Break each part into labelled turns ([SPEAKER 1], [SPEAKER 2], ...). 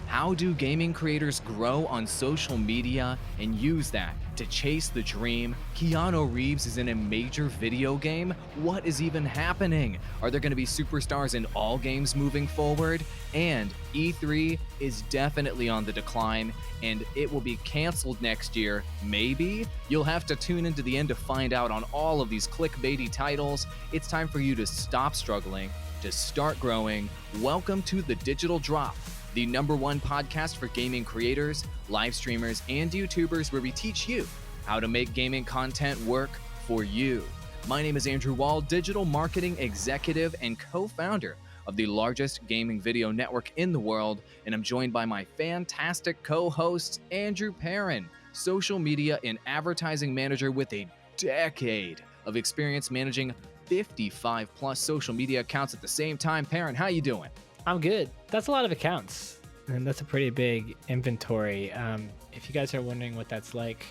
[SPEAKER 1] How do gaming creators grow on social media and use that to chase the dream? Keanu Reeves is in a major video game? What is even happening? Are there going to be superstars in all games moving forward? And E3 is definitely on the decline and it will be canceled next year. Maybe? You'll have to tune into the end to find out on all of these clickbaity titles. It's time for you to stop struggling, to start growing. Welcome to The Digital Drop, the #1 podcast for gaming creators, live streamers, and YouTubers, where we teach you how to make gaming content work for you. My name is Andrew Awall, digital marketing executive and co-founder of the largest gaming video network in the world, and I'm joined by my fantastic co-host, Andrew Perrin, social media and advertising manager with a decade of experience managing 55 plus social media accounts at the same time. Perrin, how you doing?
[SPEAKER 2] I'm good. That's a lot of accounts, and that's a pretty big inventory. If you guys are wondering what that's like,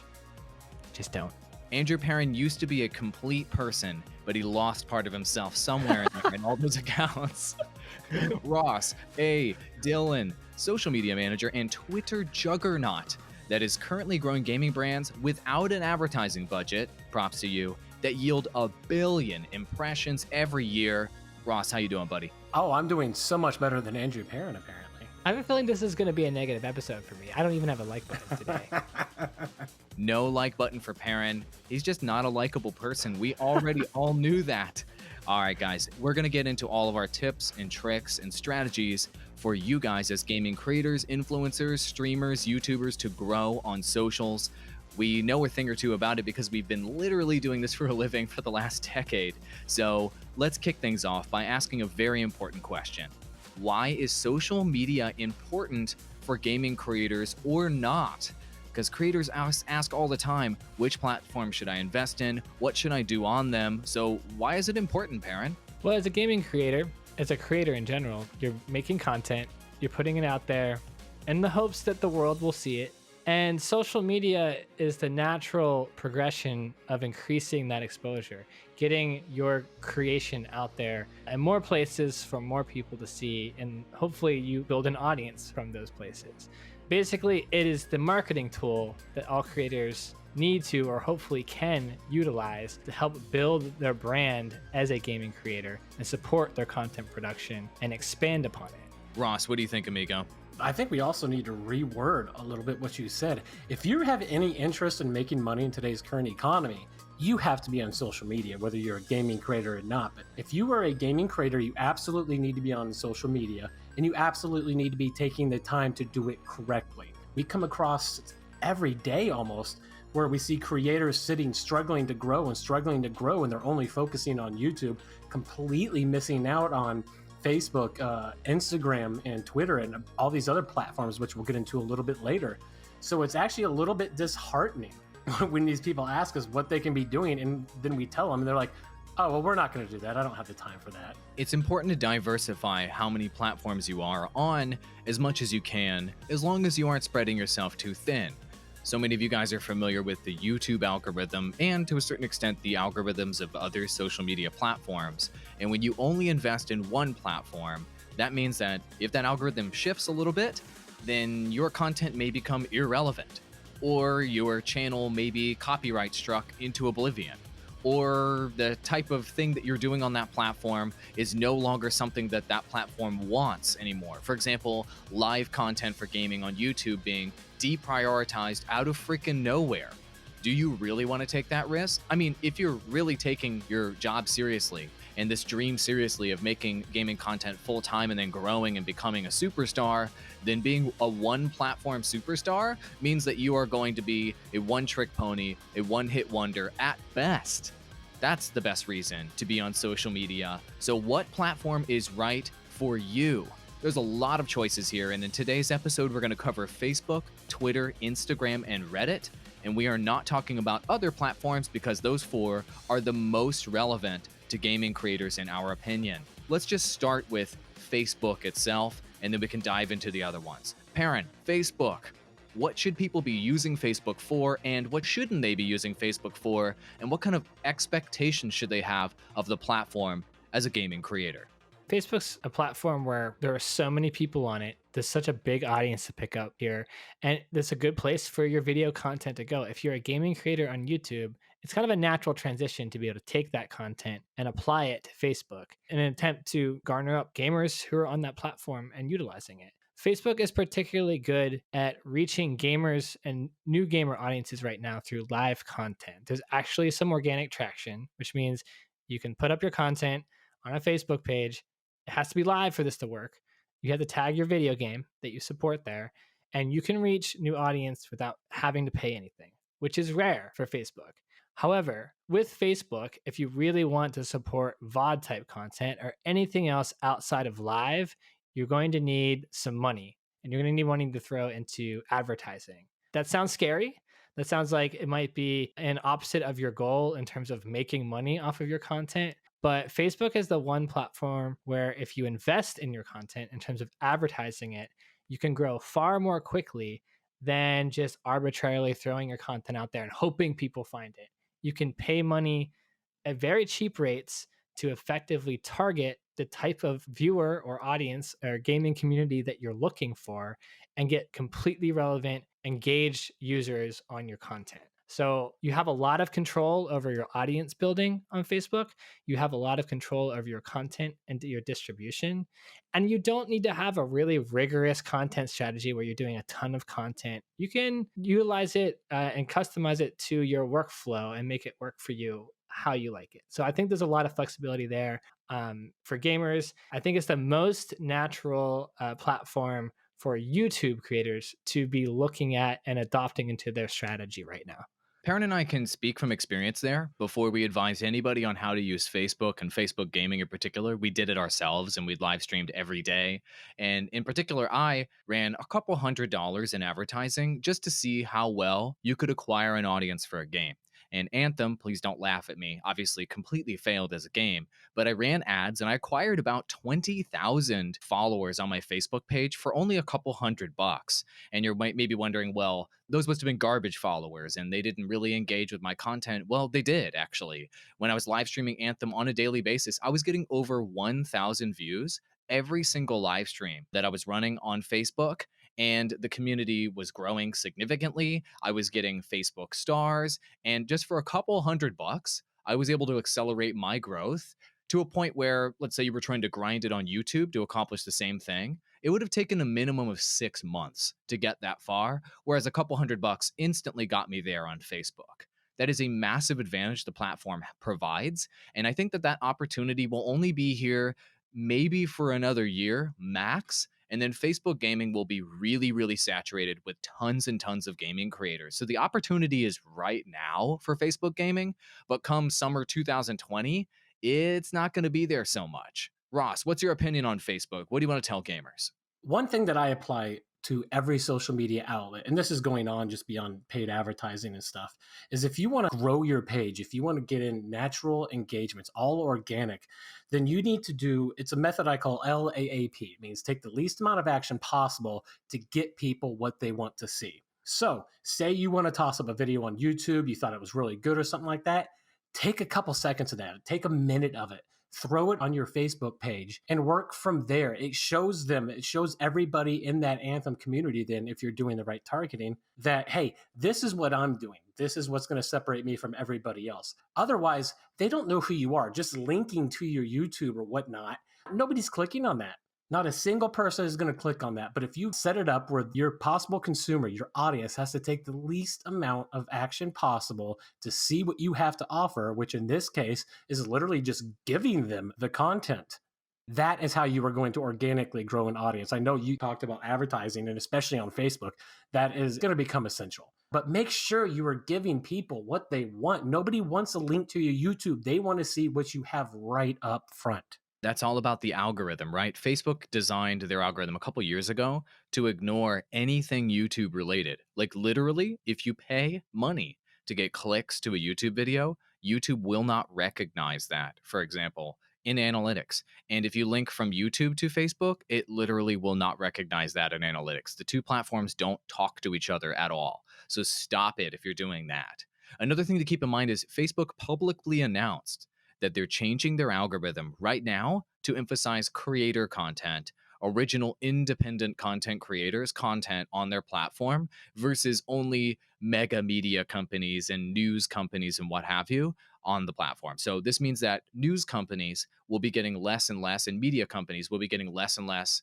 [SPEAKER 2] just don't.
[SPEAKER 1] Andrew Perrin used to be a complete person, but he lost part of himself somewhere in there in all those accounts. Ross, Dylan, social media manager and Twitter juggernaut that is currently growing gaming brands without an advertising budget, props to you, that yield 1 billion impressions every year. Ross, how you doing, buddy?
[SPEAKER 3] Oh, I'm doing so much better than Andrew Perrin, apparently.
[SPEAKER 2] I have a feeling this is going to be a negative episode for me. I don't even have a like button today.
[SPEAKER 1] No like button for Perrin. He's just not a likable person. We already all knew that. All right, guys, we're going to get into all of our tips and tricks and strategies for you guys as gaming creators, influencers, streamers, YouTubers to grow on socials. We know a thing or two about it because we've been literally doing this for a living for the last decade. So let's kick things off by asking a very important question. Why is social media important for gaming creators or not? Because creators ask all the time, which platform should I invest in? What should I do on them? So why is it important, Perrin?
[SPEAKER 2] Well, as a gaming creator, as a creator in general, you're making content, you're putting it out there in the hopes that the world will see it. And social media is the natural progression of increasing that exposure, getting your creation out there in more places for more people to see, and hopefully you build an audience from those places. Basically, it is the marketing tool that all creators need to, or hopefully can, utilize to help build their brand as a gaming creator and support their content production and expand upon it.
[SPEAKER 1] Ross, what do you think, amigo?
[SPEAKER 3] I think we also need to reword a little bit what you said. If you have any interest in making money in today's current economy, you have to be on social media, whether you're a gaming creator or not. But if you are a gaming creator, you absolutely need to be on social media, and you absolutely need to be taking the time to do it correctly. We come across every day almost where we see creators struggling to grow, and they're only focusing on YouTube, completely missing out on Facebook, Instagram, and Twitter, and all these other platforms, which we'll get into a little bit later. So it's actually a little bit disheartening when these people ask us what they can be doing, and then we tell them, and they're like, oh, well, we're not going to do that. I don't have the time for that.
[SPEAKER 1] It's important to diversify how many platforms you are on as much as you can, as long as you aren't spreading yourself too thin. So many of you guys are familiar with the YouTube algorithm and, to a certain extent, the algorithms of other social media platforms. And when you only invest in one platform, that means that if that algorithm shifts a little bit, then your content may become irrelevant, or your channel may be copyright struck into oblivion, or the type of thing that you're doing on that platform is no longer something that that platform wants anymore. For example, live content for gaming on YouTube being deprioritized out of freaking nowhere. Do you really want to take that risk? I mean, if you're really taking your job seriously and this dream seriously of making gaming content full time and then growing and becoming a superstar, then being a one platform superstar means that you are going to be a one trick pony, a one hit wonder at best. That's the best reason to be on social media. So what platform is right for you? There's a lot of choices here, and in today's episode, we're going to cover Facebook, Twitter, Instagram, and Reddit. And we are not talking about other platforms because those 4 are the most relevant to gaming creators in our opinion. Let's just start with Facebook itself, and then we can dive into the other ones. Perrin, Facebook. What should people be using Facebook for, and what shouldn't they be using Facebook for, and what kind of expectations should they have of the platform as a gaming creator?
[SPEAKER 2] Facebook's a platform where there are so many people on it. There's such a big audience to pick up here. And it's a good place for your video content to go. If you're a gaming creator on YouTube, it's kind of a natural transition to be able to take that content and apply it to Facebook in an attempt to garner up gamers who are on that platform and utilizing it. Facebook is particularly good at reaching gamers and new gamer audiences right now through live content. There's actually some organic traction, which means you can put up your content on a Facebook page. It has to be live for this to work. You have to tag your video game that you support there, and you can reach new audience without having to pay anything, which is rare for Facebook. However, with Facebook, if you really want to support VOD type content or anything else outside of live, you're going to need some money, and you're going to need money to throw into advertising. That sounds scary. That sounds like it might be an opposite of your goal in terms of making money off of your content. But Facebook is the one platform where if you invest in your content in terms of advertising it, you can grow far more quickly than just arbitrarily throwing your content out there and hoping people find it. You can pay money at very cheap rates to effectively target the type of viewer or audience or gaming community that you're looking for and get completely relevant, engaged users on your content. So you have a lot of control over your audience building on Facebook. You have a lot of control over your content and your distribution. And you don't need to have a really rigorous content strategy where you're doing a ton of content. You can utilize it and customize it to your workflow and make it work for you how you like it. So I think there's a lot of flexibility there for gamers. I think it's the most natural platform for YouTube creators to be looking at and adopting into their strategy right now.
[SPEAKER 1] Perrin and I can speak from experience there. Before we advise anybody on how to use Facebook and Facebook gaming in particular, we did it ourselves and we live streamed every day. And in particular, I ran a couple $100 in advertising just to see how well you could acquire an audience for a game. And Anthem, please don't laugh at me, obviously completely failed as a game, but I ran ads and I acquired about 20,000 followers on my Facebook page for only a couple $100. And you're maybe wondering, well, those must have been garbage followers and they didn't really engage with my content. Well, they did actually. When I was live streaming Anthem on a daily basis, I was getting over 1,000 views every single live stream that I was running on Facebook. And the community was growing significantly. I was getting Facebook stars. And just for a couple $100, I was able to accelerate my growth to a point where, let's say you were trying to grind it on YouTube to accomplish the same thing. It would have taken a minimum of 6 months to get that far, whereas a couple $100 instantly got me there on Facebook. That is a massive advantage the platform provides. And I think that that opportunity will only be here maybe for another year max. And then Facebook gaming will be really, really saturated with tons and tons of gaming creators. So the opportunity is right now for Facebook gaming, but come summer 2020, it's not going to be there so much. Ross, what's your opinion on Facebook? What do you want to tell gamers?
[SPEAKER 3] One thing that I apply to every social media outlet, and this is going on just beyond paid advertising and stuff, is if you want to grow your page, if you want to get in natural engagements, all organic, then you need to do, it's a method I call LAAP. It means take the least amount of action possible to get people what they want to see. So say you want to toss up a video on YouTube, you thought it was really good or something like that, take a couple seconds of that, take a minute of it, throw it on your Facebook page and work from there. It shows them, it shows everybody in that Anthem community, then if you're doing the right targeting, that, hey, this is what I'm doing. This is what's going to separate me from everybody else. Otherwise, they don't know who you are. Just linking to your YouTube or whatnot, nobody's clicking on that. Not a single person is going to click on that. But if you set it up where your possible consumer, your audience, has to take the least amount of action possible to see what you have to offer, which in this case is literally just giving them the content, that is how you are going to organically grow an audience. I know you talked about advertising, and especially on Facebook, that is going to become essential. But make sure you are giving people what they want. Nobody wants a link to your YouTube. They want to see what you have right up front.
[SPEAKER 1] That's all about the algorithm, right? Facebook designed their algorithm a couple years ago to ignore anything YouTube related. Like literally, if you pay money to get clicks to a YouTube video, YouTube will not recognize that, for example, in analytics. And if you link from YouTube to Facebook, it literally will not recognize that in analytics. The two platforms don't talk to each other at all. So stop it if you're doing that. Another thing to keep in mind is Facebook publicly announced that they're changing their algorithm right now to emphasize creator content, original independent content creators content on their platform versus only mega media companies and news companies and what have you on the platform. So this means that news companies will be getting less and less, and media companies will be getting less and less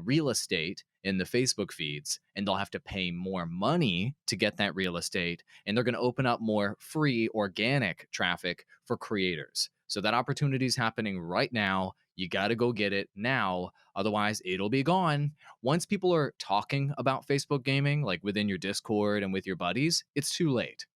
[SPEAKER 1] real estate in the Facebook feeds, and they'll have to pay more money to get that real estate. And they're going to open up more free organic traffic for creators. So that opportunity is happening right now. You got to go get it now. Otherwise, it'll be gone. Once people are talking about Facebook gaming, like within your Discord and with your buddies, it's too late.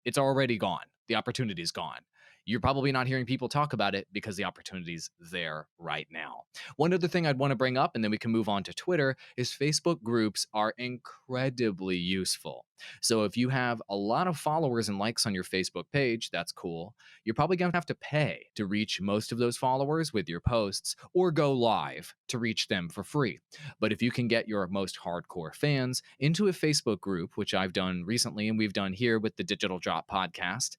[SPEAKER 1] It's already gone. The opportunity's gone. You're probably not hearing people talk about it because the opportunity's there right now. One other thing I'd want to bring up, and then we can move on to Twitter, is Facebook groups are incredibly useful. So if you have a lot of followers and likes on your Facebook page, that's cool. You're probably going to have to pay to reach most of those followers with your posts or go live to reach them for free. But if you can get your most hardcore fans into a Facebook group, which I've done recently and we've done here with the Digital Drop podcast,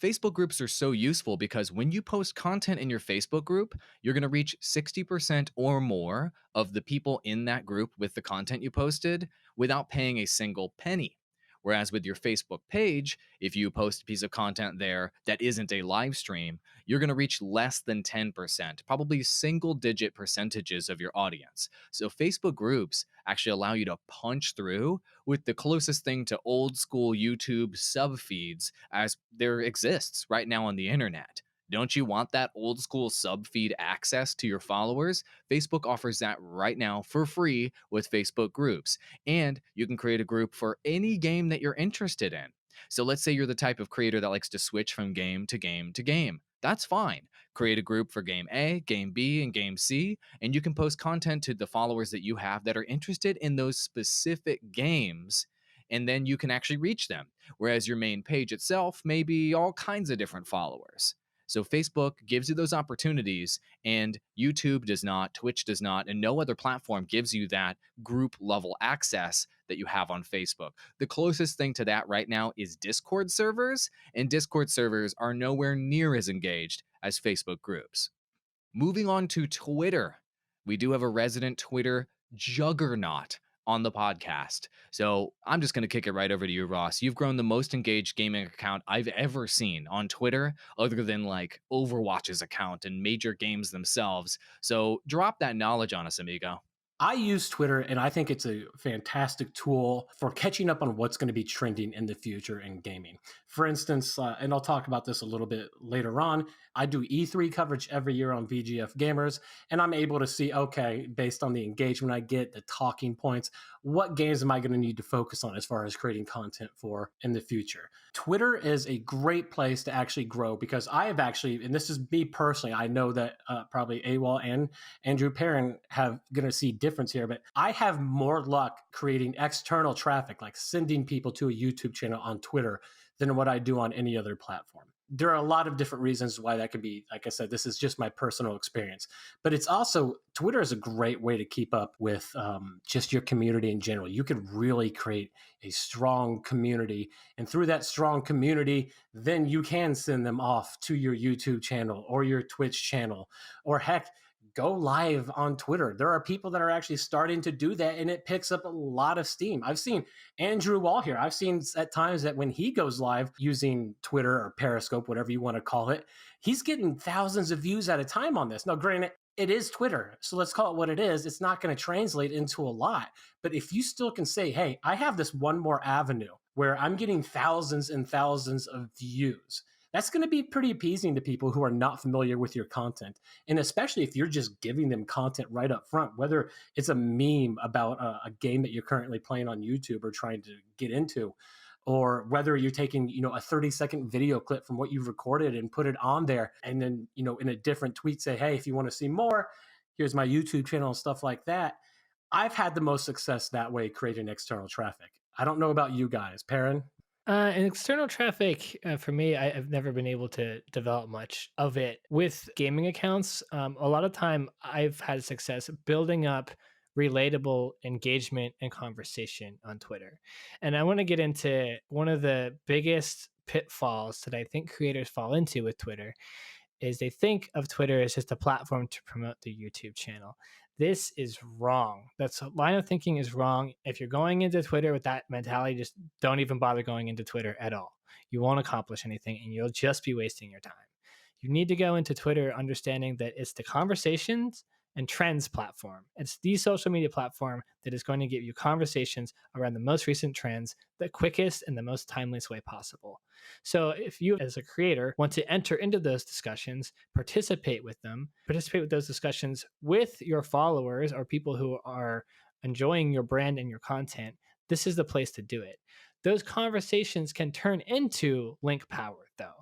[SPEAKER 1] Facebook groups are so useful because when you post content in your Facebook group, you're going to reach 60% or more of the people in that group with the content you posted without paying a single penny. Whereas with your Facebook page, if you post a piece of content there that isn't a live stream, you're going to reach less than 10%, probably single digit percentages of your audience. So Facebook groups actually allow you to punch through with the closest thing to old school YouTube sub feeds as there exists right now on the internet. Don't you want that old school sub feed access to your followers? Facebook offers that right now for free with Facebook groups. And you can create a group for any game that you're interested in. So let's say you're the type of creator that likes to switch from game to game to game. That's fine. Create a group for game A, game B, and game C, and you can post content to the followers that you have that are interested in those specific games, and then you can actually reach them. Whereas your main page itself may be all kinds of different followers. So Facebook gives you those opportunities, and YouTube does not, Twitch does not, and no other platform gives you that group level access that you have on Facebook. The closest thing to that right now is Discord servers, and Discord servers are nowhere near as engaged as Facebook groups. Moving on to Twitter, we do have a resident Twitter juggernaut on the podcast. So I'm just going to kick it right over to you, Ross. You've grown the most engaged gaming account I've ever seen on Twitter, other than like Overwatch's account and major games themselves. So drop that knowledge on us, amigo.
[SPEAKER 3] I use Twitter, and I think it's a fantastic tool for catching up on what's going to be trending in the future in gaming. For instance, and I'll talk about this a little bit later on, I do E3 coverage every year on VGF Gamers, and I'm able to see, okay, based on the engagement I get, the talking points, what games am I going to need to focus on as far as creating content for in the future. Twitter is a great place to actually grow because I have actually, and this is me personally, I know that probably Awall and Andrew Perrin have going to see difference here, but I have more luck creating external traffic, like sending people to a YouTube channel on Twitter, than what I do on any other platform. There are a lot of different reasons why that could be. Like I said, this is just my personal experience, but it's also, Twitter is a great way to keep up with just your community in general. You could really create a strong community, and through that strong community, then you can send them off to your YouTube channel or your Twitch channel, or heck, go live on Twitter. There are people that are actually starting to do that, and it picks up a lot of steam. I've seen Andrew Wall here. I've seen at times that when he goes live using Twitter or Periscope, whatever you want to call it, he's getting thousands of views at a time on this. Now, granted, it is Twitter, so let's call it what it is. It's not going to translate into a lot. But if you still can say, hey, I have this one more avenue where I'm getting thousands and thousands of views, that's going to be pretty appeasing to people who are not familiar with your content. And especially if you're just giving them content right up front, whether it's a meme about a game that you're currently playing on YouTube or trying to get into, or whether you're taking, a 30-second video clip from what you've recorded and put it on there, and then, in a different tweet say, hey, if you want to see more, here's my YouTube channel and stuff like that. I've had the most success that way creating external traffic. I don't know about you guys. Perrin?
[SPEAKER 2] And external traffic, for me, I've never been able to develop much of it. With gaming accounts, a lot of time I've had success building up relatable engagement and conversation on Twitter. And I want to get into one of the biggest pitfalls that I think creators fall into with Twitter is they think of Twitter as just a platform to promote their YouTube channel. This is wrong. That's line of thinking is wrong. If you're going into Twitter with that mentality, just don't even bother going into Twitter at all. You won't accomplish anything and you'll just be wasting your time. You need to go into Twitter understanding that it's the conversations and trends platform. It's the social media platform that is going to give you conversations around the most recent trends, the quickest and the most timeliest way possible. So if you as a creator want to enter into those discussions, participate with those discussions with your followers or people who are enjoying your brand and your content, this is the place to do it. Those conversations can turn into link power though.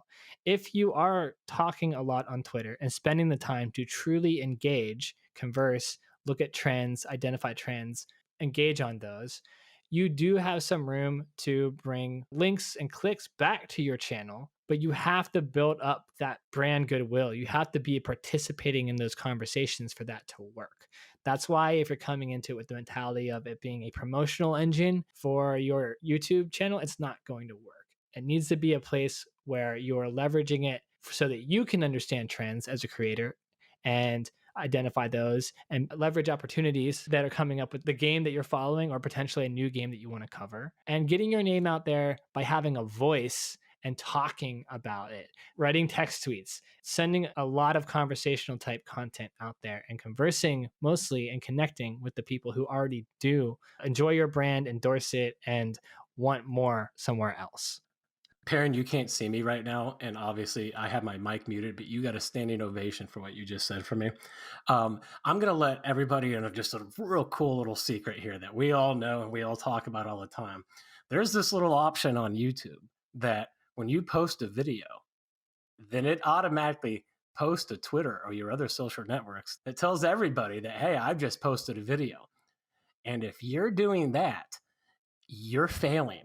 [SPEAKER 2] If you are talking a lot on Twitter and spending the time to truly engage, converse, look at trends, identify trends, engage on those, you do have some room to bring links and clicks back to your channel, but you have to build up that brand goodwill. You have to be participating in those conversations for that to work. That's why if you're coming into it with the mentality of it being a promotional engine for your YouTube channel, it's not going to work. It needs to be a place where you're leveraging it so that you can understand trends as a creator and identify those and leverage opportunities that are coming up with the game that you're following or potentially a new game that you want to cover, and getting your name out there by having a voice and talking about it, writing text tweets, sending a lot of conversational type content out there and conversing mostly and connecting with the people who already do enjoy your brand, endorse it, and want more somewhere else.
[SPEAKER 3] Perrin, you can't see me right now, and obviously I have my mic muted, but you got a standing ovation for what you just said for me. I'm going to let everybody in just a real cool little secret here that we all know and we all talk about all the time. There's this little option on YouTube that when you post a video, then it automatically posts to Twitter or your other social networks that tells everybody that, hey, I've just posted a video. And if you're doing that, you're failing.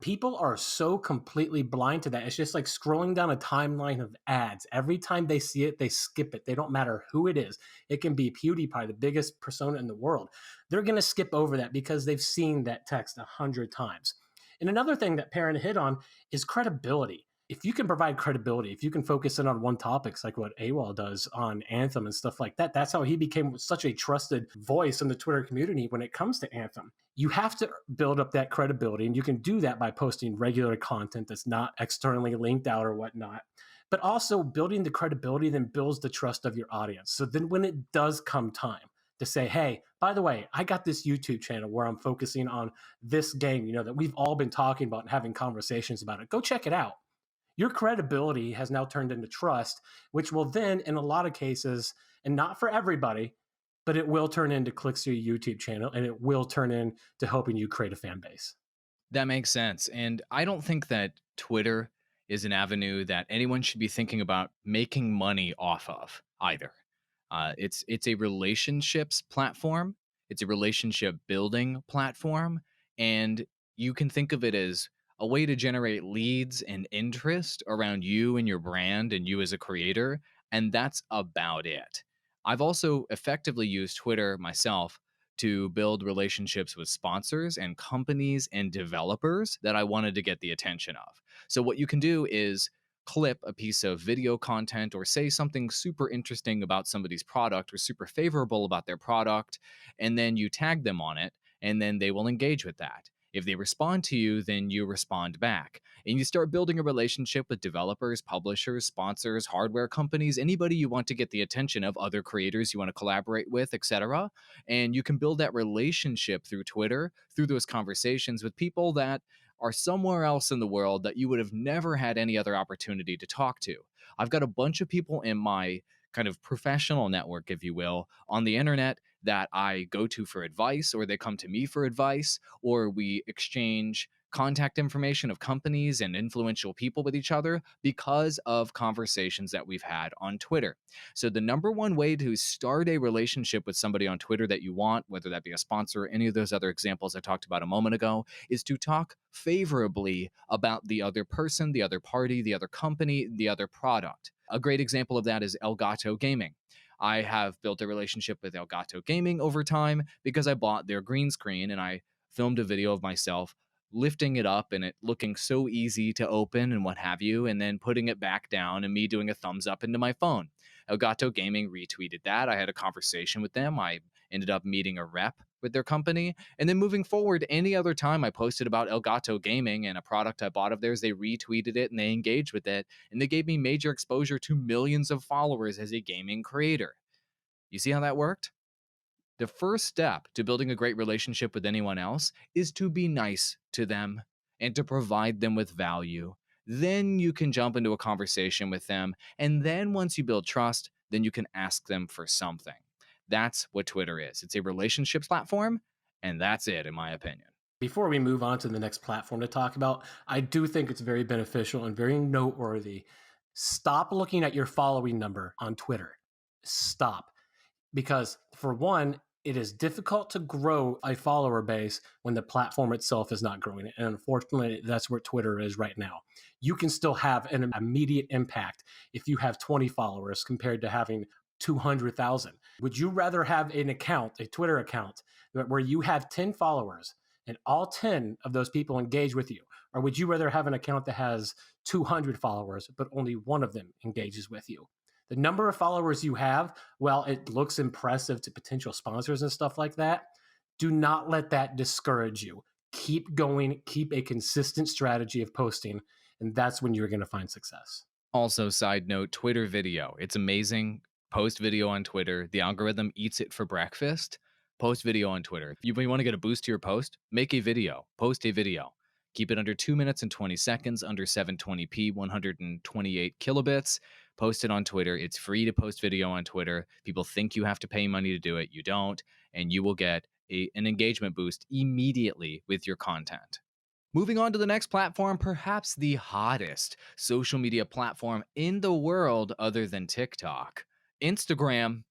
[SPEAKER 3] People are so completely blind to that. It's just like scrolling down a timeline of ads. Every time they see it, they skip it. They don't matter who it is. It can be PewDiePie, the biggest persona in the world. They're going to skip over that because they've seen that text 100 times. And another thing that Perrin hit on is credibility. If you can provide credibility, if you can focus in on one topic, like what Awall does on Anthem and stuff like that, that's how he became such a trusted voice in the Twitter community when it comes to Anthem. You have to build up that credibility, and you can do that by posting regular content that's not externally linked out or whatnot. But also building the credibility then builds the trust of your audience. So then when it does come time to say, hey, by the way, I got this YouTube channel where I'm focusing on this game, that we've all been talking about and having conversations about it. Go check it out. Your credibility has now turned into trust, which will then, in a lot of cases, and not for everybody, but it will turn into clicks to your YouTube channel, and it will turn into helping you create a fan base.
[SPEAKER 1] That makes sense. And I don't think that Twitter is an avenue that anyone should be thinking about making money off of either. It's a relationships platform. It's a relationship building platform. And you can think of it as a way to generate leads and interest around you and your brand and you as a creator. And that's about it. I've also effectively used Twitter myself to build relationships with sponsors and companies and developers that I wanted to get the attention of. So, what you can do is clip a piece of video content or say something super interesting about somebody's product or super favorable about their product, and then you tag them on it, and then they will engage with that. If they respond to you, then you respond back. And you start building a relationship with developers, publishers, sponsors, hardware companies, anybody you want to get the attention of, other creators you want to collaborate with, etc. And you can build that relationship through Twitter, through those conversations with people that are somewhere else in the world that you would have never had any other opportunity to talk to. I've got a bunch of people in my kind of professional network, if you will, on the internet that I go to for advice, or they come to me for advice, or we exchange contact information of companies and influential people with each other because of conversations that we've had on Twitter. So the number one way to start a relationship with somebody on Twitter that you want, whether that be a sponsor or any of those other examples I talked about a moment ago, is to talk favorably about the other person, the other party, the other company, the other product. A great example of that is Elgato Gaming. I have built a relationship with Elgato Gaming over time because I bought their green screen and I filmed a video of myself lifting it up and it looking so easy to open and what have you, and then putting it back down and me doing a thumbs up into my phone. Elgato Gaming retweeted that. I had a conversation with them. I ended up meeting a rep with their company. And then moving forward, any other time I posted about Elgato Gaming and a product I bought of theirs, they retweeted it and they engaged with it. And they gave me major exposure to millions of followers as a gaming creator. You see how that worked? The first step to building a great relationship with anyone else is to be nice to them and to provide them with value. Then you can jump into a conversation with them. And then once you build trust, then you can ask them for something. That's what Twitter is. It's a relationships platform, and that's it, in my opinion.
[SPEAKER 3] Before we move on to the next platform to talk about, I do think it's very beneficial and very noteworthy. Stop looking at your following number on Twitter. Stop. Because, for one, it is difficult to grow a follower base when the platform itself is not growing. And unfortunately, that's where Twitter is right now. You can still have an immediate impact if you have 20 followers compared to having 200,000. Would you rather have an account, a Twitter account, where you have 10 followers and all 10 of those people engage with you? Or would you rather have an account that has 200 followers, but only one of them engages with you? The number of followers you have, well, it looks impressive to potential sponsors and stuff like that. Do not let that discourage you. Keep going, keep a consistent strategy of posting, and that's when you're going to find success.
[SPEAKER 1] Also, side note, Twitter video. It's amazing. Post video on Twitter. The algorithm eats it for breakfast. Post video on Twitter. If you want to get a boost to your post, make a video. Post a video. Keep it under 2 minutes and 20 seconds, under 720p, 128 kilobits. Post it on Twitter. It's free to post video on Twitter. People think you have to pay money to do it. You don't. And you will get an engagement boost immediately with your content. Moving on to the next platform, perhaps the hottest social media platform in the world other than TikTok, Instagram.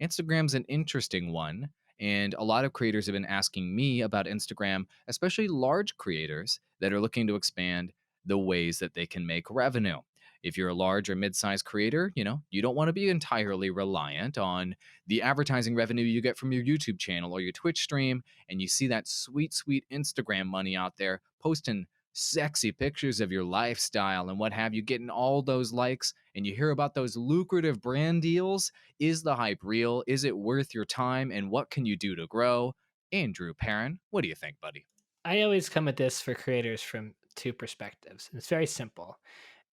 [SPEAKER 1] Instagram's an interesting one, and a lot of creators have been asking me about Instagram, especially large creators that are looking to expand the ways that they can make revenue. If you're a large or mid-sized creator, you don't want to be entirely reliant on the advertising revenue you get from your YouTube channel or your Twitch stream, and you see that sweet, sweet Instagram money out there posting sexy pictures of your lifestyle and what have you, getting all those likes, and you hear about those lucrative brand deals. Is the hype real? Is it worth your time? And what can you do to grow? Andrew Perrin, what do you think, buddy?
[SPEAKER 2] I always come at this for creators from two perspectives. It's very simple.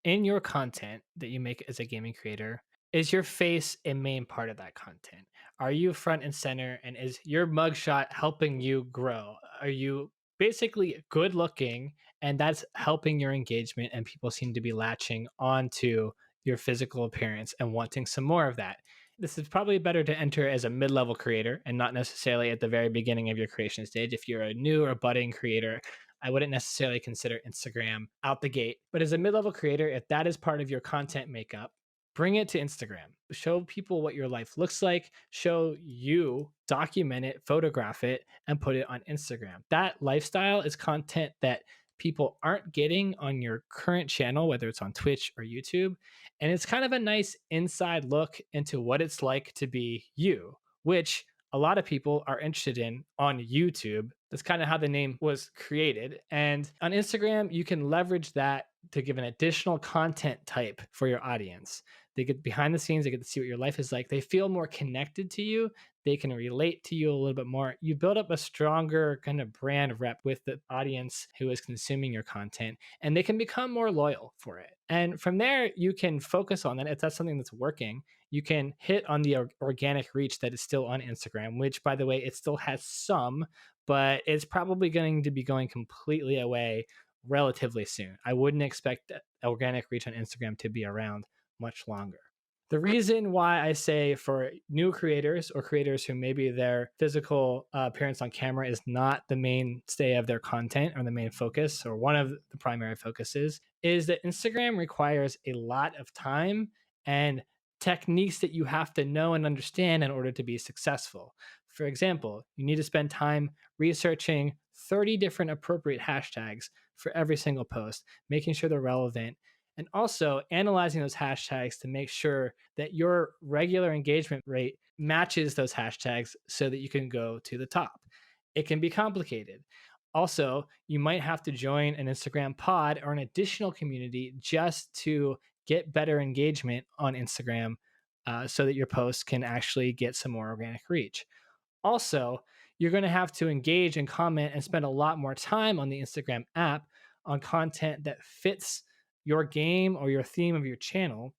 [SPEAKER 2] In your content that you make as a gaming creator, is your face a main part of that content? Are you front and center, and is your mugshot helping you grow? Are you basically good looking and that's helping your engagement, and people seem to be latching onto your physical appearance and wanting some more of that? This is probably better to enter as a mid-level creator and not necessarily at the very beginning of your creation stage. If you're a new or budding creator, I wouldn't necessarily consider Instagram out the gate. But as a mid level creator, if that is part of your content makeup, bring it to Instagram. Show people what your life looks like, show you, document it, photograph it, and put it on Instagram. That lifestyle is content that people aren't getting on your current channel, whether it's on Twitch or YouTube. And it's kind of a nice inside look into what it's like to be you, which a lot of people are interested in on YouTube. That's kind of how the name was created. And on Instagram, you can leverage that to give an additional content type for your audience. They get behind the scenes, they get to see what your life is like. They feel more connected to you. They can relate to you a little bit more. You build up a stronger kind of brand rep with the audience who is consuming your content, and they can become more loyal for it. And from there, you can focus on that. If that's something that's working, you can hit on the organic reach that is still on Instagram, which, by the way, it still has some, but it's probably going to be going completely away relatively soon. I wouldn't expect organic reach on Instagram to be around much longer. The reason why I say for new creators or creators who maybe their physical appearance on camera is not the mainstay of their content or the main focus or one of the primary focuses is that Instagram requires a lot of time and techniques that you have to know and understand in order to be successful. For example, you need to spend time researching 30 different appropriate hashtags for every single post, making sure they're relevant, and also analyzing those hashtags to make sure that your regular engagement rate matches those hashtags so that you can go to the top. It can be complicated. Also, you might have to join an Instagram pod or an additional community just to get better engagement on Instagram, so that your posts can actually get some more organic reach. Also, you're going to have to engage and comment and spend a lot more time on the Instagram app on content that fits your game or your theme of your channel,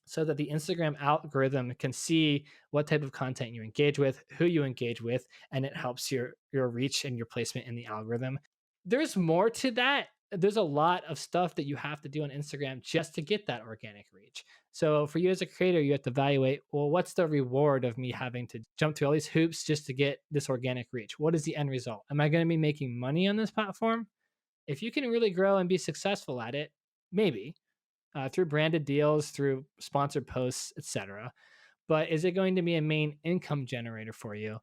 [SPEAKER 2] so that the Instagram algorithm can see what type of content you engage with, who you engage with, and it helps your reach and your placement in the algorithm. There's more to that. There's a lot of stuff that you have to do on Instagram just to get that organic reach. So for you as a creator, you have to evaluate, well, what's the reward of me having to jump through all these hoops just to get this organic reach? What is the end result? Am I going to be making money on this platform? If you can really grow and be successful at it, maybe through branded deals, through sponsored posts, etc. But is it going to be a main income generator for you?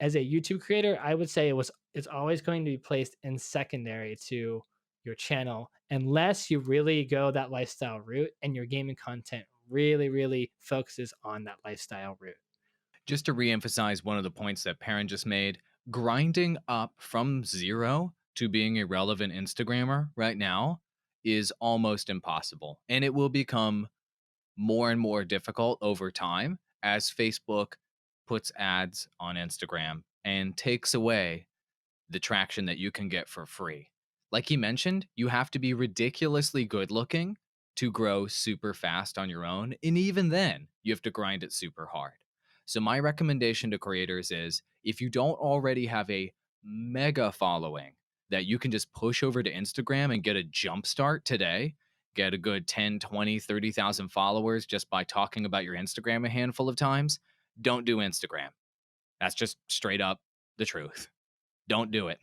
[SPEAKER 2] As a YouTube creator, I would say it's always going to be placed in secondary to your channel unless you really go that lifestyle route and your gaming content really focuses on that lifestyle route.
[SPEAKER 1] Just to reemphasize one of the points that Perrin just made, grinding up from zero to being a relevant Instagrammer right now is almost impossible. And it will become more and more difficult over time as Facebook puts ads on Instagram and takes away the traction that you can get for free. Like he mentioned, you have to be ridiculously good looking to grow super fast on your own. And even then, you have to grind it super hard. So, my recommendation to creators is if you don't already have a mega following that you can just push over to Instagram and get a jump start today, get a good 10, 20, 30,000 followers just by talking about your Instagram a handful of times, don't do Instagram. That's just straight up the truth. Don't do it.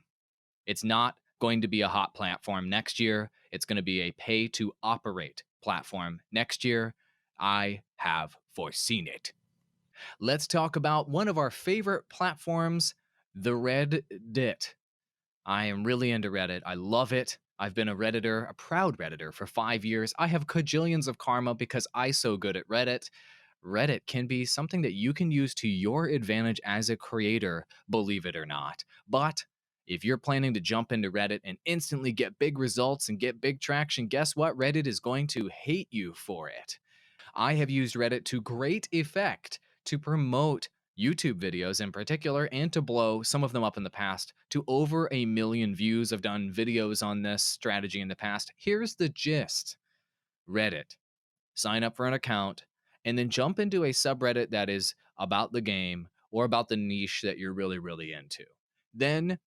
[SPEAKER 1] It's not going to be a hot platform next year. It's going to be a pay to operate platform next year. I have foreseen it. Let's talk about one of our favorite platforms, the Reddit. I am really into Reddit. I love it. I've been a Redditor, a proud Redditor for 5 years. I have cajillions of karma because I so good at Reddit. Reddit can be something that you can use to your advantage as a creator, believe it or not. But if you're planning to jump into Reddit and instantly get big results and get big traction, guess what? Reddit is going to hate you for it. I have used Reddit to great effect to promote YouTube videos in particular and to blow some of them up in the past to over 1 million views. I've done videos on this strategy in the past. Here's the gist: Reddit. Sign up for an account and then jump into a subreddit that is about the game or about the niche that you're really into. Then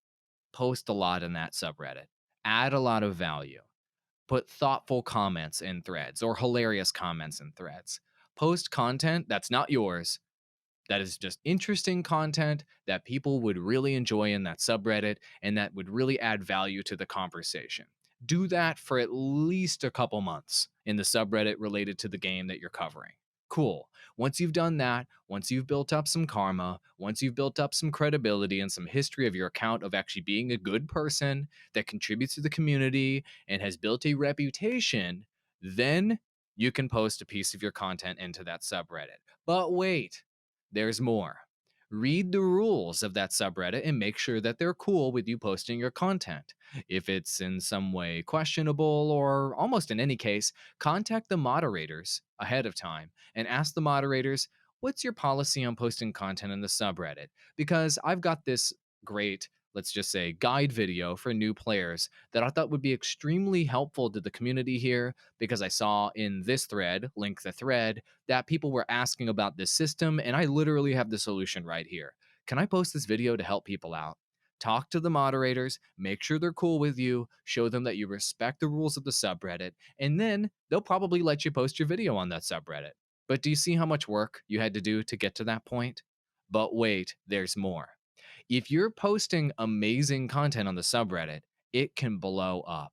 [SPEAKER 1] post a lot in that subreddit. Add a lot of value. Put thoughtful comments in threads or hilarious comments in threads. Post content that's not yours, that is just interesting content that people would really enjoy in that subreddit and that would really add value to the conversation. Do that for at least a couple months in the subreddit related to the game that you're covering. Cool. Once you've done that, once you've built up some karma, once you've built up some credibility and some history of your account of actually being a good person that contributes to the community and has built a reputation, then you can post a piece of your content into that subreddit. But wait, there's more. Read the rules of that subreddit and make sure that they're cool with you posting your content. If it's in some way questionable, or almost in any case, contact the moderators ahead of time and ask the moderators, what's your policy on posting content in the subreddit? Because I've got this great, let's just say, guide video for new players that I thought would be extremely helpful to the community here, because I saw in this thread, link the thread, that people were asking about this system, and I literally have the solution right here. Can I post this video to help people out? Talk to the moderators, make sure they're cool with you, show them that you respect the rules of the subreddit, and then they'll probably let you post your video on that subreddit. But do you see how much work you had to do to get to that point? But wait, there's more. If you're posting amazing content on the subreddit, it can blow up.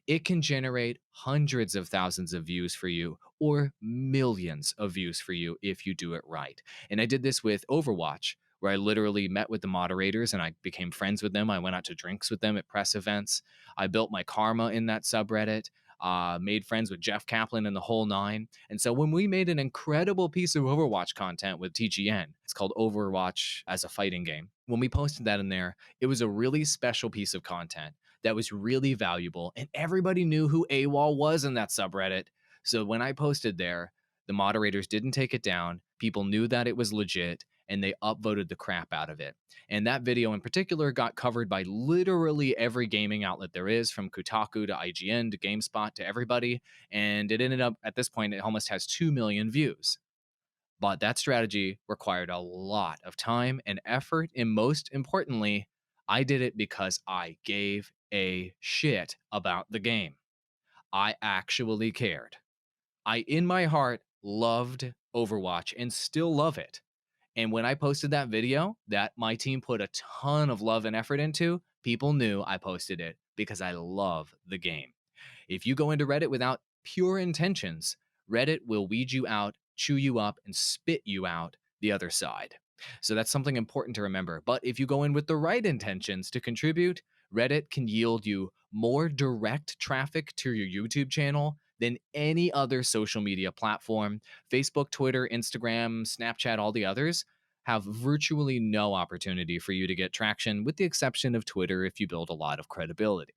[SPEAKER 1] It can generate hundreds of thousands of views for you or millions of views for you if you do it right. And I did this with Overwatch, where I literally met with the moderators and I became friends with them. I went out to drinks with them at press events. I built my karma in that subreddit. made friends with Jeff Kaplan and the whole nine. And so when we made an incredible piece of Overwatch content with TGN, it's called Overwatch as a Fighting Game. When we posted that in there, it was a really special piece of content that was really valuable. And everybody knew who Awall was in that subreddit. So when I posted there, the moderators didn't take it down. People knew that it was legit and they upvoted the crap out of it. And that video in particular got covered by literally every gaming outlet there is, from Kotaku to IGN to GameSpot to everybody. And it ended up, at this point, it almost has 2 million views. But that strategy required a lot of time and effort. And most importantly, I did it because I gave a shit about the game. I actually cared. I, in my heart, loved Overwatch and still love it. And when I posted that video that my team put a ton of love and effort into, people knew I posted it because I love the game. If you go into Reddit without pure intentions, Reddit will weed you out, chew you up, and spit you out the other side. So that's something important to remember. But if you go in with the right intentions to contribute, Reddit can yield you more direct traffic to your YouTube channel than any other social media platform. Facebook, Twitter, Instagram, Snapchat, all the others have virtually no opportunity for you to get traction, with the exception of Twitter if you build a lot of credibility.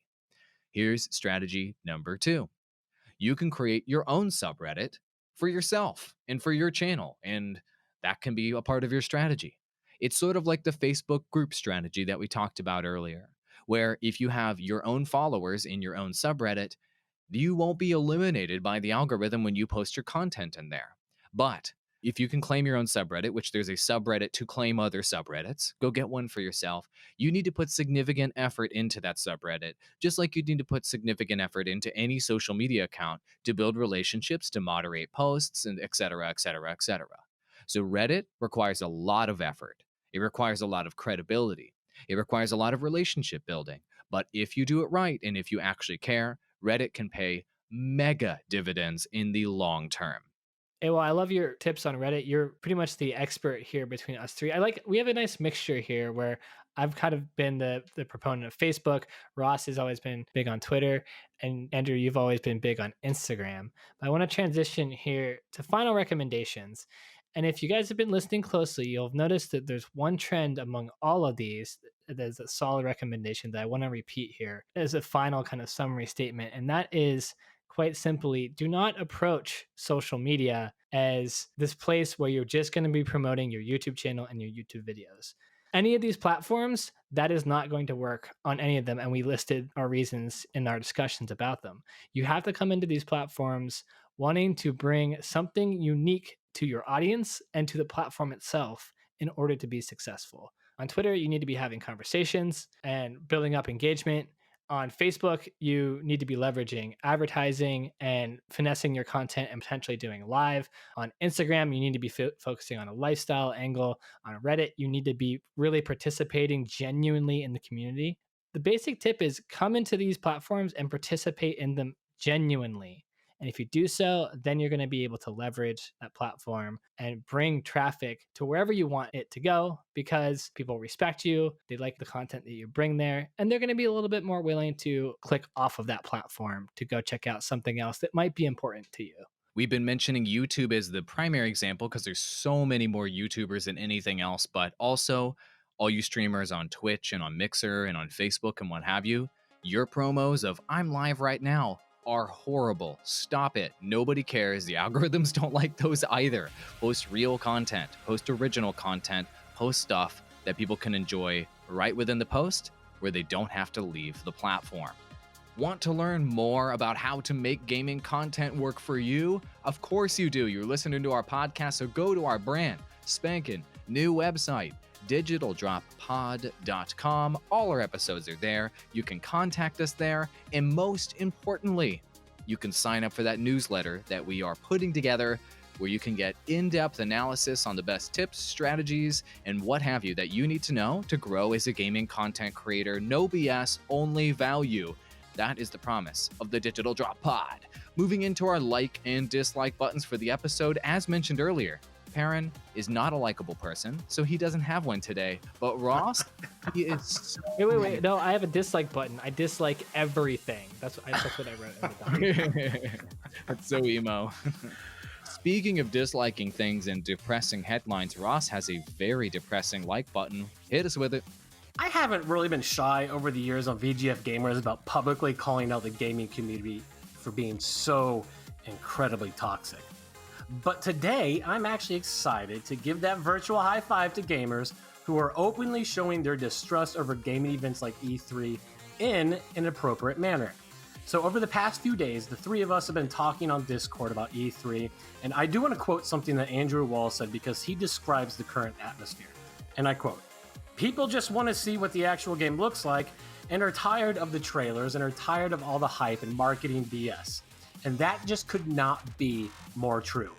[SPEAKER 1] Here's strategy number 2. You can create your own subreddit for yourself and for your channel, and that can be a part of your strategy. It's sort of like the Facebook group strategy that we talked about earlier, where if you have your own followers in your own subreddit, you won't be eliminated by the algorithm when you post your content in there. But if you can claim your own subreddit, which there's a subreddit to claim other subreddits, go get one for yourself. You need to put significant effort into that subreddit, just like you need to put significant effort into any social media account to build relationships, to moderate posts, and et cetera, et cetera, et cetera. So Reddit requires a lot of effort. It requires a lot of credibility. It requires a lot of relationship building. But if you do it right and if you actually care, Reddit can pay mega dividends in the long term.
[SPEAKER 2] Hey, well, I love your tips on Reddit. You're pretty much the expert here between us three. We have a nice mixture here where I've kind of been the proponent of Facebook. Ross has always been big on Twitter, and Andrew, you've always been big on Instagram. But I want to transition here to final recommendations. And if you guys have been listening closely, you'll have noticed that there's one trend among all of these. There's a solid recommendation that I want to repeat here as a final kind of summary statement. And that is, quite simply, do not approach social media as this place where you're just going to be promoting your YouTube channel and your YouTube videos. Any of these platforms, that is not going to work on any of them. And we listed our reasons in our discussions about them. You have to come into these platforms wanting to bring something unique to your audience and to the platform itself in order to be successful. On Twitter, you need to be having conversations and building up engagement. On Facebook, you need to be leveraging advertising and finessing your content and potentially doing live. On Instagram, you need to be focusing on a lifestyle angle. On Reddit, you need to be really participating genuinely in the community. The basic tip is come into these platforms and participate in them genuinely. And if you do so, then you're going to be able to leverage that platform and bring traffic to wherever you want it to go, because people respect you, they like the content that you bring there, and they're going to be a little bit more willing to click off of that platform to go check out something else that might be important to you.
[SPEAKER 1] We've been mentioning YouTube as the primary example because there's so many more YouTubers than anything else, but also all you streamers on Twitch and on Mixer and on Facebook and what have you, your promos of "I'm live right now" are horrible. Stop it. Nobody cares. The algorithms don't like those either. Post real content, post original content, post stuff that people can enjoy right within the post where they don't have to leave the platform. Want to learn more about how to make gaming content work for you? Of course you do. You're listening to our podcast, so go to our brand spanking new website, digitaldroppod.com. All our episodes are there. You can contact us there. And most importantly, you can sign up for that newsletter that we are putting together, where you can get in-depth analysis on the best tips, strategies, and what have you that you need to know to grow as a gaming content creator. No BS, only value. That is the promise of the Digital Drop Pod. Moving into our like and dislike buttons for the episode, as mentioned earlier, Perrin is not a likable person, so he doesn't have one today. But Ross, he is so
[SPEAKER 2] Wait. No, I have a dislike button. I dislike everything. That's what I wrote in the document.
[SPEAKER 1] That's so emo. Speaking of disliking things and depressing headlines, Ross has a very depressing like button. Hit us with it.
[SPEAKER 3] I haven't really been shy over the years on VGF Gamers about publicly calling out the gaming community for being so incredibly toxic. But today, I'm actually excited to give that virtual high five to gamers who are openly showing their distrust over gaming events like E3 in an appropriate manner. So over the past few days, the three of us have been talking on Discord about E3, and I do want to quote something that Andrew Awall said because he describes the current atmosphere. And I quote, "People just want to see what the actual game looks like and are tired of the trailers and are tired of all the hype and marketing BS. And that just could not be more true.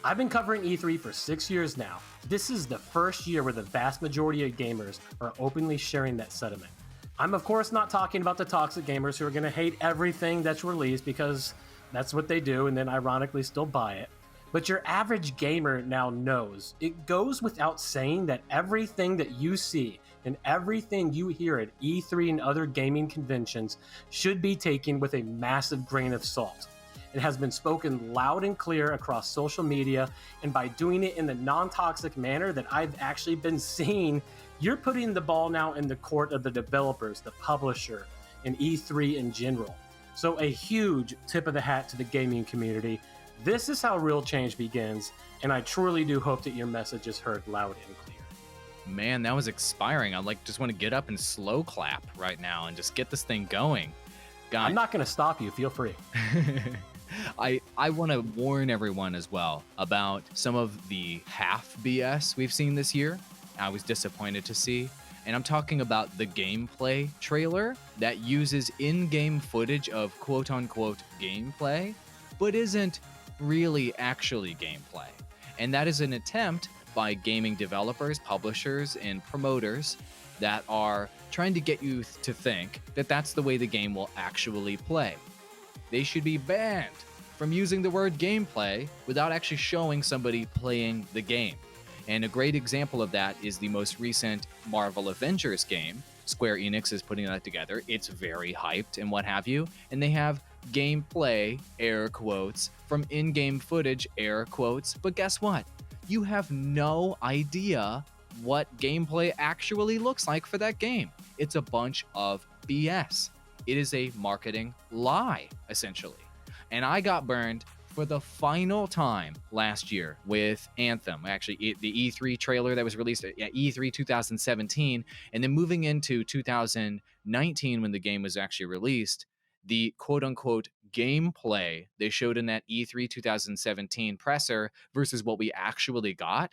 [SPEAKER 3] I've been covering E3 for 6 years now. This is the first year where the vast majority of gamers are openly sharing that sentiment. I'm of course not talking about the toxic gamers who are going to hate everything that's released because that's what they do and then ironically still buy it. But your average gamer now knows, it goes without saying that everything that you see and everything you hear at E3 and other gaming conventions should be taken with a massive grain of salt. It has been spoken loud and clear across social media, and by doing it in the non-toxic manner that I've actually been seeing, you're putting the ball now in the court of the developers, the publisher, and E3 in general. So a huge tip of the hat to the gaming community. This is how real change begins, and I truly do hope that your message is heard loud and clear."
[SPEAKER 1] Man, that was expiring. I just want to get up and slow clap right now and just get this thing going.
[SPEAKER 3] I'm not going to stop you. Feel free.
[SPEAKER 1] I want to warn everyone as well about some of the half BS we've seen this year. I was disappointed to see. And I'm talking about the gameplay trailer that uses in-game footage of quote-unquote gameplay, but isn't really actually gameplay. And that is an attempt by gaming developers, publishers, and promoters that are trying to get you to think that that's the way the game will actually play. They should be banned from using the word gameplay without actually showing somebody playing the game. And a great example of that is the most recent Marvel Avengers game. Square Enix is putting that together. It's very hyped and what have you. And they have gameplay, air quotes, from in-game footage, air quotes. But guess what? You have no idea what gameplay actually looks like for that game. It's a bunch of BS. It is a marketing lie, essentially. And I got burned for the final time last year with Anthem. Actually, the E3 trailer that was released at E3 2017, and then moving into 2019 when the game was actually released, the quote-unquote gameplay they showed in that E3 2017 presser versus what we actually got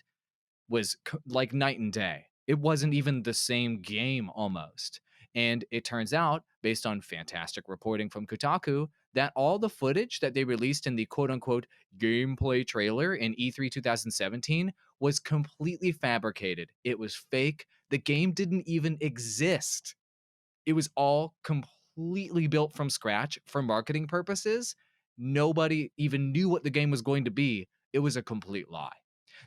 [SPEAKER 1] was like night and day. It wasn't even the same game almost. And it turns out, based on fantastic reporting from Kotaku, that all the footage that they released in the quote-unquote gameplay trailer in E3 2017 was completely fabricated. It was fake. The game didn't even exist. It was all completely built from scratch for marketing purposes. Nobody even knew what the game was going to be. It was a complete lie.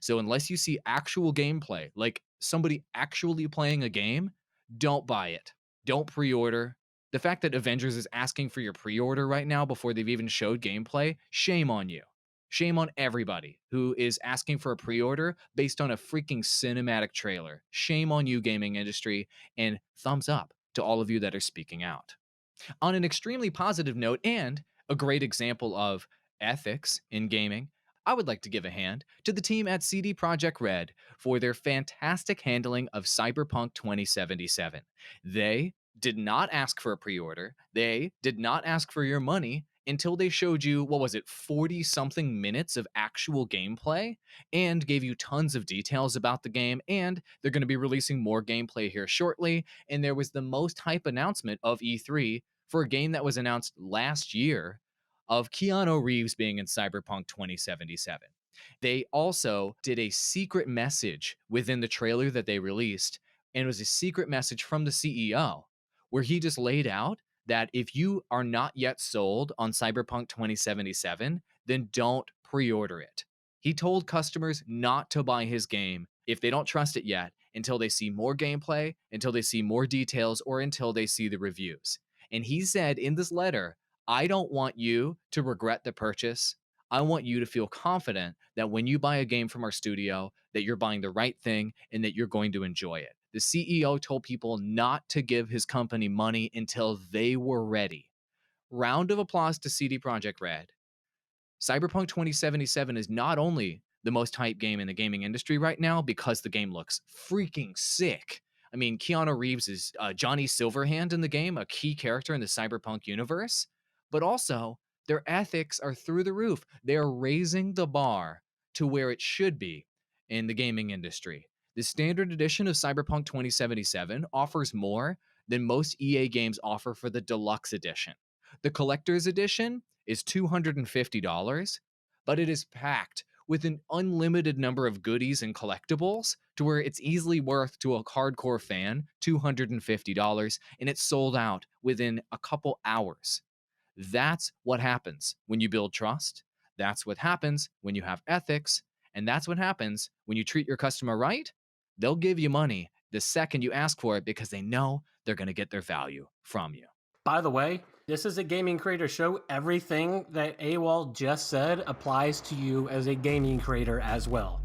[SPEAKER 1] So unless you see actual gameplay, like somebody actually playing a game, don't buy it. Don't pre-order. The fact that Avengers is asking for your pre-order right now before they've even showed gameplay, shame on you. Shame on everybody who is asking for a pre-order based on a freaking cinematic trailer. Shame on you, gaming industry, and thumbs up to all of you that are speaking out. On an extremely positive note and a great example of ethics in gaming, I would like to give a hand to the team at CD Projekt Red for their fantastic handling of Cyberpunk 2077. They did not ask for a pre-order. They did not ask for your money until they showed you, what was it, 40 something minutes of actual gameplay and gave you tons of details about the game. And they're going to be releasing more gameplay here shortly. And there was the most hype announcement of E3 for a game that was announced last year of Keanu Reeves being in Cyberpunk 2077. They also did a secret message within the trailer that they released, and it was a secret message from the CEO where he just laid out that if you are not yet sold on Cyberpunk 2077, then don't pre-order it. He told customers not to buy his game if they don't trust it yet until they see more gameplay, until they see more details, or until they see the reviews. And he said in this letter, I don't want you to regret the purchase. I want you to feel confident that when you buy a game from our studio, that you're buying the right thing and that you're going to enjoy it. The CEO told people not to give his company money until they were ready. Round of applause to CD Projekt Red. Cyberpunk 2077 is not only the most hyped game in the gaming industry right now because the game looks freaking sick. I mean, Keanu Reeves is Johnny Silverhand in the game, a key character in the Cyberpunk universe, but also their ethics are through the roof. They're raising the bar to where it should be in the gaming industry. The standard edition of Cyberpunk 2077 offers more than most EA games offer for the deluxe edition. The collector's edition is $250, but it is packed with an unlimited number of goodies and collectibles to where it's easily worth to a hardcore fan $250, and it's sold out within a couple hours. That's what happens when you build trust. That's what happens when you have ethics. And that's what happens when you treat your customer right. They'll give you money the second you ask for it because they know they're going to get their value from you.
[SPEAKER 3] By the way, this is a gaming creator show. Everything that Awall just said applies to you as a gaming creator as well.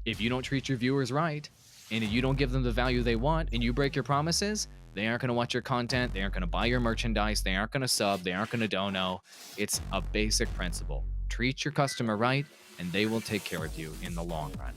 [SPEAKER 1] If you don't treat your viewers right, and you don't give them the value they want, and you break your promises, they aren't going to watch your content, they aren't going to buy your merchandise, they aren't going to sub, they aren't going to dono. It's a basic principle. Treat your customer right, and they will take care of you in the long run.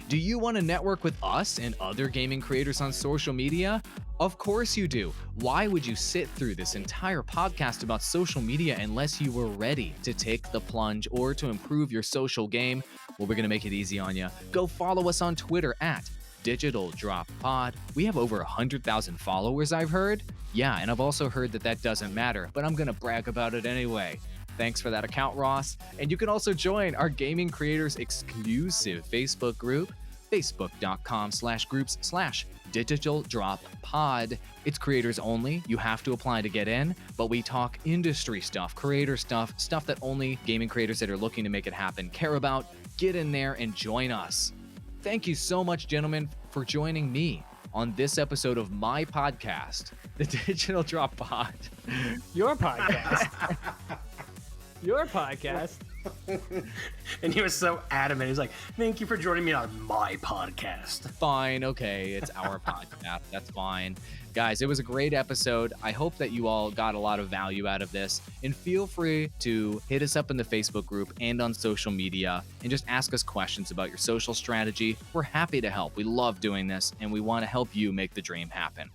[SPEAKER 1] Do you want to network with us and other gaming creators on social media? Of course you do. Why would you sit through this entire podcast about social media unless you were ready to take the plunge or to improve your social game? Well, we're going to make it easy on you. Go follow us on Twitter at Digital Drop Pod. We have over 100,000 followers, I've heard. Yeah, and I've also heard that doesn't matter, but I'm going to brag about it anyway. Thanks for that account, Ross. And you can also join our Gaming Creators exclusive Facebook group, facebook.com/groups/Digital Drop Pod. It's creators only. You have to apply to get in, but we talk industry stuff, creator stuff, stuff that only gaming creators that are looking to make it happen care about. Get in there and join us. Thank you so much, gentlemen, for joining me on this episode of my podcast, the Digital Drop Pod.
[SPEAKER 2] Your podcast. Your podcast.
[SPEAKER 3] And he was so adamant. He's like, thank you for joining me on my podcast.
[SPEAKER 1] Fine. Okay. It's our podcast. That's fine. Guys, it was a great episode. I hope that you all got a lot of value out of this. And feel free to hit us up in the Facebook group and on social media and just ask us questions about your social strategy. We're happy to help. We love doing this and we want to help you make the dream happen.